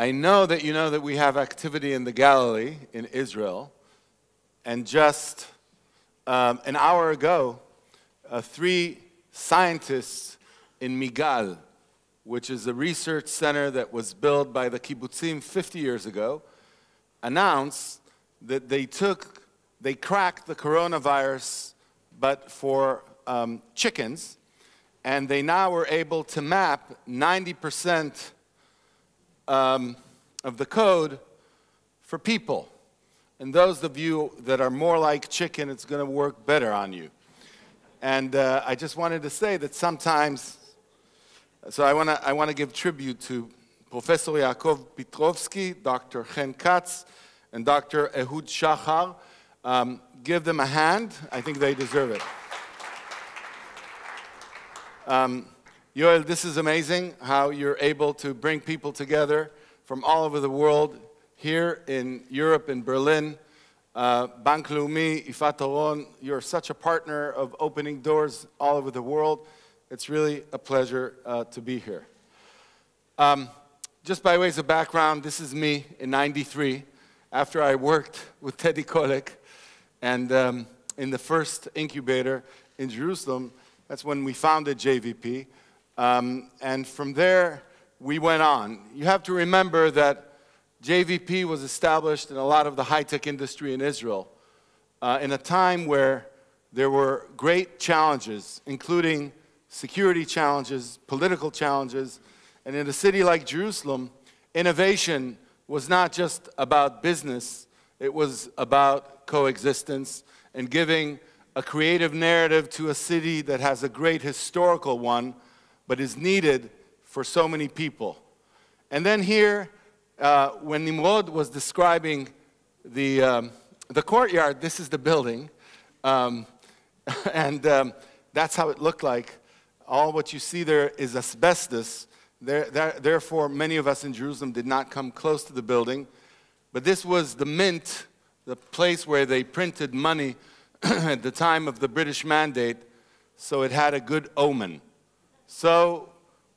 I know that we have activity in the Galilee, in Israel, and just an hour ago, 3 scientists in Migal, which is a research center that was built by the kibbutzim 50 years ago, announced that they cracked the coronavirus, but for chickens, and they now were able to map 90% of the code for people. And those of you that are more like chicken, it's going to work better on you. And I just wanted to say that sometimes, so I want to give tribute to Professor Yaakov Petrovsky, Dr. Chen Katz, and Dr. Ehud Shachar. Give them a hand. I think they deserve it. Yoel, this is amazing how you're able to bring people together from all over the world here in Europe, in Berlin. Bank Leumi, Ifat Oron, you're such a partner of opening doors all over the world. It's really a pleasure to be here. Just by ways of background, this is me in '93, after I worked with Teddy Kollek, and in the first incubator in Jerusalem. That's when we founded JVP. And from there, we went on. You have to remember that JVP was established in a lot of the high-tech industry in Israel in a time where there were great challenges, including security challenges, political challenges. And in a city like Jerusalem, innovation was not just about business, it was about coexistence and giving a creative narrative to a city that has a great historical one, but is needed for so many people. And then here, when Nimrod was describing the courtyard, this is the building, and that's how it looked like. All what you see there is asbestos. Therefore, many of us in Jerusalem did not come close to the building. But this was the mint, the place where they printed money at the time of the British Mandate, so it had a good omen. So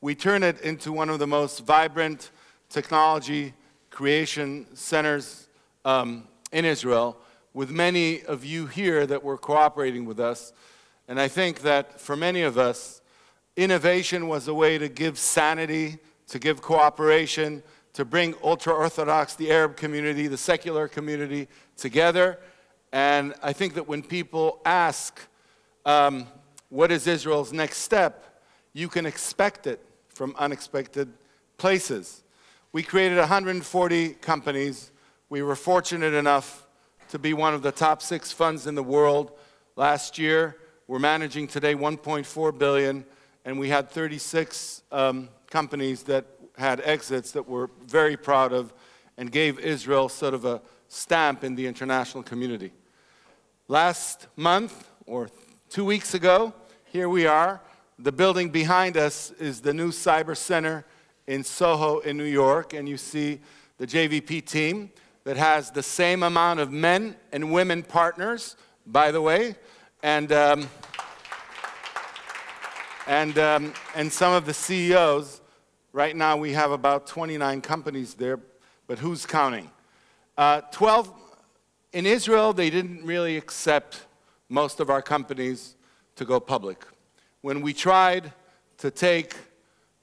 we turned it into one of the most vibrant technology creation centers in Israel, with many of you here that were cooperating with us. And I think that for many of us, innovation was a way to give sanity, to give cooperation, to bring ultra-Orthodox, the Arab community, the secular community together. And I think that when people ask, what is Israel's next step, you can expect it from unexpected places. We created 140 companies. We were fortunate enough to be one of the top 6 funds in the world last year. We're managing today $1.4 billion, and we had 36 companies that had exits that we're very proud of and gave Israel sort of a stamp in the international community. Last month, or 2 weeks ago, here we are. The building behind us is the new Cyber Center in Soho in New York, and you see the JVP team that has the same amount of men and women partners, by the way, and some of the CEOs. Right now we have about 29 companies there, but who's counting? 12 in Israel, they didn't really accept most of our companies to go public. When we tried to take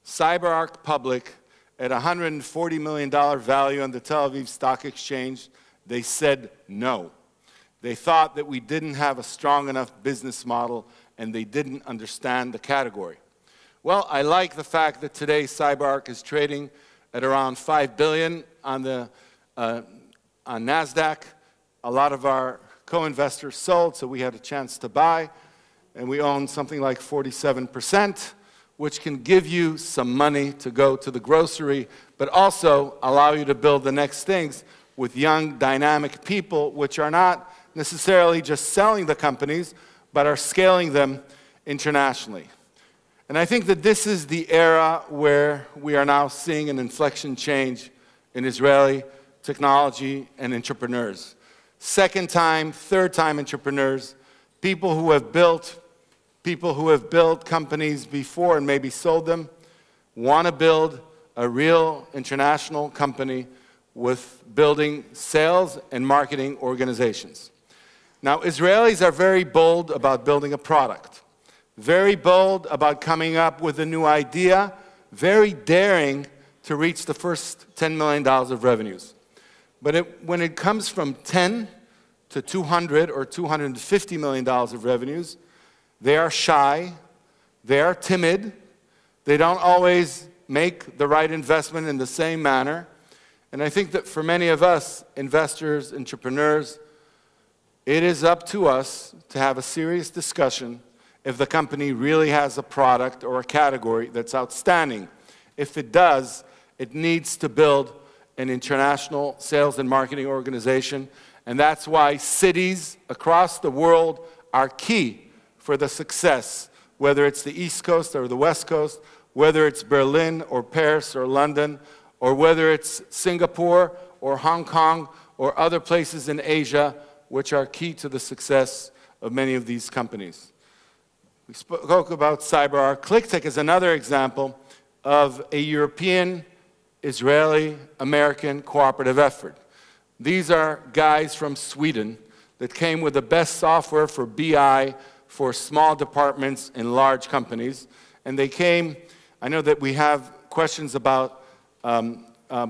CyberArk public at $140 million value on the Tel Aviv Stock Exchange, they said no. They thought that we didn't have a strong enough business model and they didn't understand the category. Well, I like the fact that today CyberArk is trading at around $5 billion on NASDAQ. A lot of our co-investors sold, so we had a chance to buy, and we own something like 47%, which can give you some money to go to the grocery, but also allow you to build the next things with young, dynamic people, which are not necessarily just selling the companies, but are scaling them internationally. And I think that this is the era where we are now seeing an inflection change in Israeli technology and entrepreneurs. Second-time, third-time entrepreneurs, people who have built companies before and maybe sold them, want to build a real international company with building sales and marketing organizations. Now, Israelis are very bold about building a product, very bold about coming up with a new idea, very daring to reach the first $10 million of revenues. But when it comes from 10 to 200 or $250 million of revenues, they are shy, they are timid, they don't always make the right investment in the same manner. And I think that for many of us, investors, entrepreneurs, it is up to us to have a serious discussion if the company really has a product or a category that's outstanding. If it does, it needs to build an international sales and marketing organization, and that's why cities across the world are key for the success, whether it's the East Coast or the West Coast, whether it's Berlin or Paris or London, or whether it's Singapore or Hong Kong or other places in Asia, which are key to the success of many of these companies. We spoke about CyberArk. ClickTech is another example of a European, Israeli, American cooperative effort. These are guys from Sweden that came with the best software for BI for small departments in large companies. And they came, I know that we have questions about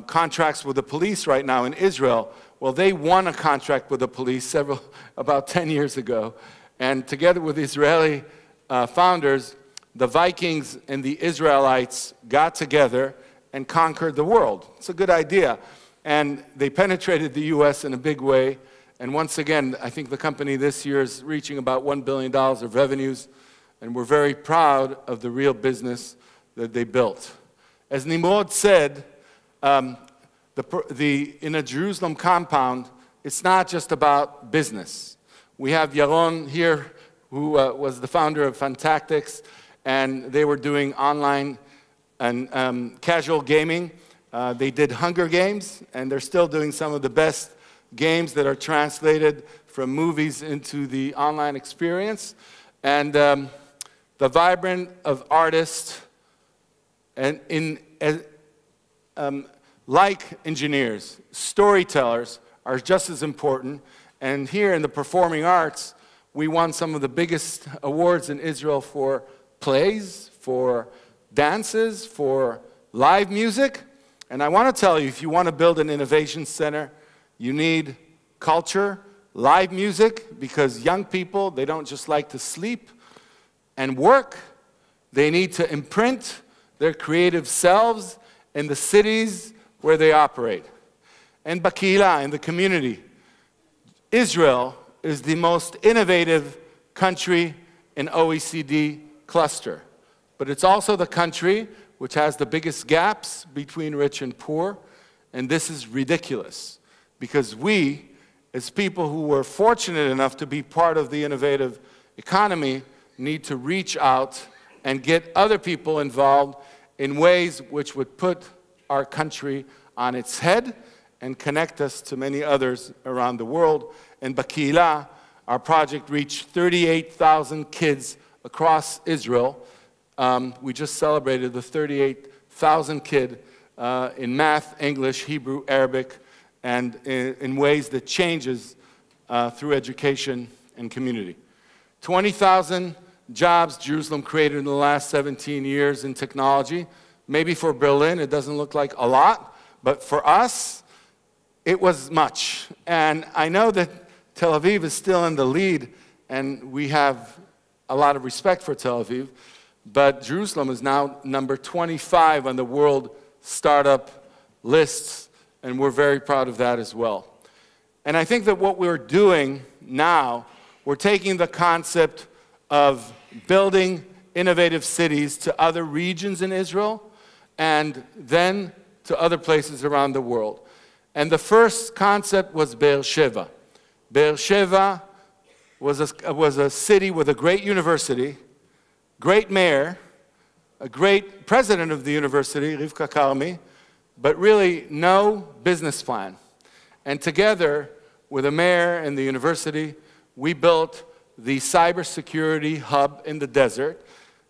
contracts with the police right now in Israel. Well, they won a contract with the police about 10 years ago. And together with Israeli founders, the Vikings and the Israelites got together and conquered the world. It's a good idea. And they penetrated the US in a big way. And once again, I think the company this year is reaching about $1 billion of revenues. And we're very proud of the real business that they built. As Nimrod said, in a Jerusalem compound, it's not just about business. We have Yaron here, who was the founder of Fantactics, and they were doing online and casual gaming. They did Hunger Games, and they're still doing some of the best games that are translated from movies into the online experience. And the vibrant of artists, and like engineers, storytellers are just as important. And here in the performing arts, we won some of the biggest awards in Israel for plays, for dances, for live music. And I want to tell you, if you want to build an innovation center, you need culture, live music, because young people, they don't just like to sleep and work. They need to imprint their creative selves in the cities where they operate. And Bakila, in the community, Israel is the most innovative country in OECD cluster. But it's also the country which has the biggest gaps between rich and poor. And this is ridiculous, because we, as people who were fortunate enough to be part of the innovative economy, need to reach out and get other people involved in ways which would put our country on its head and connect us to many others around the world. And Bakila, our project reached 38,000 kids across Israel. We just celebrated the 38,000 kid in math, English, Hebrew, Arabic, and in ways that changes through education and community. 20,000 jobs Jerusalem created in the last 17 years in technology. Maybe for Berlin, it doesn't look like a lot, but for us, it was much. And I know that Tel Aviv is still in the lead, and we have a lot of respect for Tel Aviv, but Jerusalem is now number 25 on the world startup lists, and we're very proud of that as well. And I think that what we're doing now, we're taking the concept of building innovative cities to other regions in Israel, and then to other places around the world. And the first concept was Beersheba. Beersheba was a city with a great university, great mayor, a great president of the university, Rivka Karmi, but really no business plan. And together with the mayor and the university, we built the cybersecurity hub in the desert.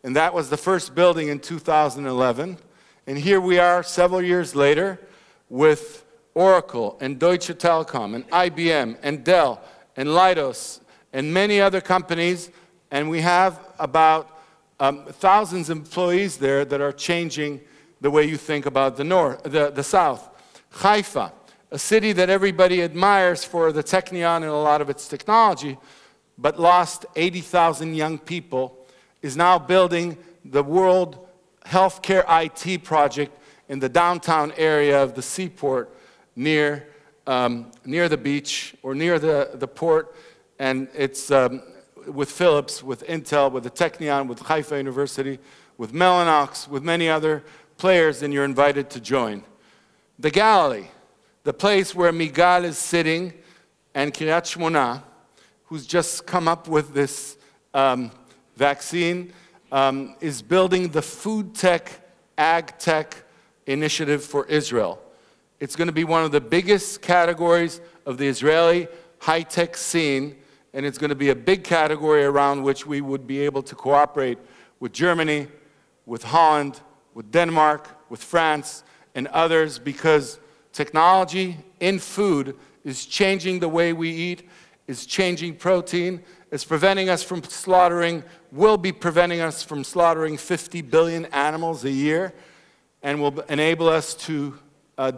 And that was the first building in 2011. And here we are several years later with Oracle and Deutsche Telekom and IBM and Dell and Leidos and many other companies, and we have about thousands of employees there that are changing the way you think about the South. Haifa, a city that everybody admires for the Technion and a lot of its technology, but lost 80,000 young people, is now building the world healthcare IT project in the downtown area of the seaport near the beach or near the port, and it's with Philips, with Intel, with the Technion, with Haifa University, with Mellanox, with many other players, and you're invited to join. The Galilee, the place where Migal is sitting, and Kiryat Shmona, who's just come up with this vaccine, is building the food tech, ag tech initiative for Israel. It's going to be one of the biggest categories of the Israeli high-tech scene, and it's going to be a big category around which we would be able to cooperate with Germany, with Holland, with Denmark, with France, and others, because technology in food is changing the way we eat, is changing protein, is preventing us from slaughtering, will be preventing us from slaughtering 50 billion animals a year, and will enable us to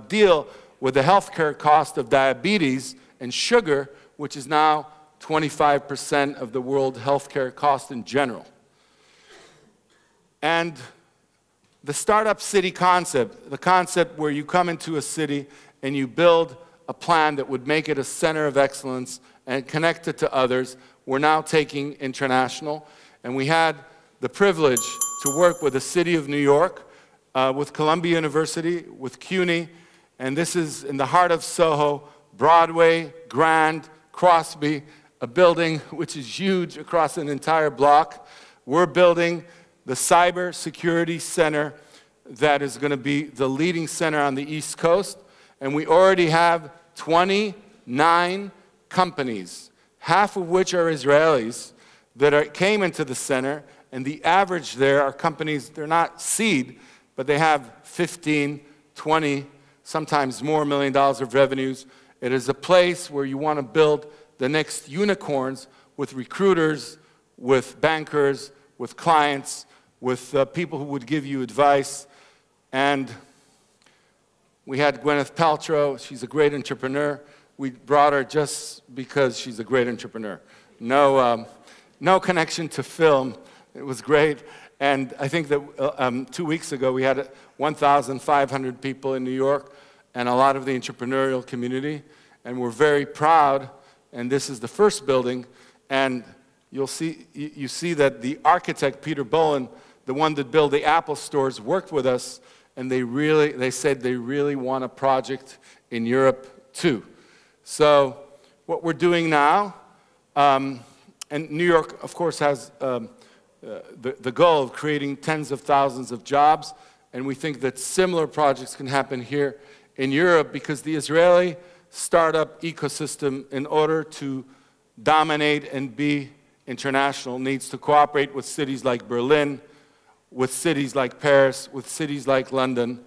deal with the healthcare cost of diabetes and sugar, which is now 25% of the world healthcare cost in general. And the startup city concept, the concept where you come into a city and you build a plan that would make it a center of excellence and connect it to others, we're now taking international. And we had the privilege to work with the city of New York, with Columbia University, with CUNY, and this is in the heart of Soho, Broadway, Grand, Crosby, a building which is huge across an entire block. We're building the cyber security center that is going to be the leading center on the East Coast, and we already have 29 companies, half of which are Israelis, that came into the center, and the average there are companies, they're not seed, but they have 15, 20, sometimes more $1 million of revenues. It is a place where you want to build the next unicorns with recruiters, with bankers, with clients, with people who would give you advice. And we had Gwyneth Paltrow. She's a great entrepreneur. We brought her just because she's a great entrepreneur. No connection to film. It was great. And I think that 2 weeks ago we had 1,500 people in New York and a lot of the entrepreneurial community. And we're very proud. And this is the first building. And you see that the architect, Peter Bolin, the one that built the Apple stores, worked with us. And they said they really want a project in Europe too. So what we're doing now, and New York, of course, has the goal of creating tens of thousands of jobs, and we think that similar projects can happen here in Europe, because the Israeli startup ecosystem, in order to dominate and be international, needs to cooperate with cities like Berlin, with cities like Paris, with cities like London.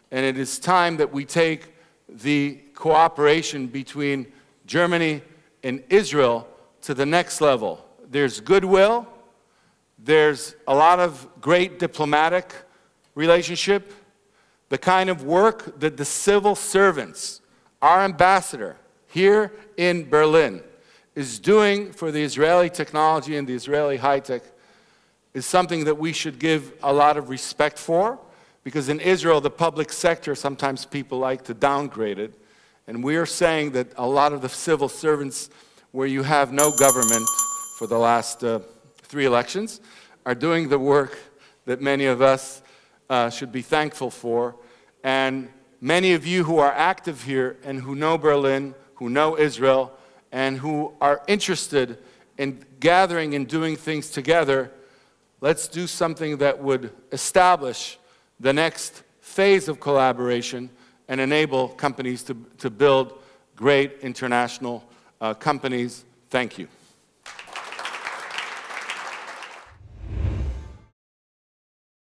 And it is time that we take the cooperation between Germany and Israel to the next level. There's goodwill, there's a lot of great diplomatic relationship, the kind of work that the civil servants, our ambassador here in Berlin, is doing for the Israeli technology and the Israeli high-tech is something that we should give a lot of respect for, because in Israel, the public sector, sometimes people like to downgrade it. And we are saying that a lot of the civil servants, where you have no government for the last 3 elections, are doing the work that many of us should be thankful for. And many of you who are active here and who know Berlin, who know Israel, and who are interested in gathering and doing things together, let's do something that would establish the next phase of collaboration and enable companies to build great international companies. Thank you.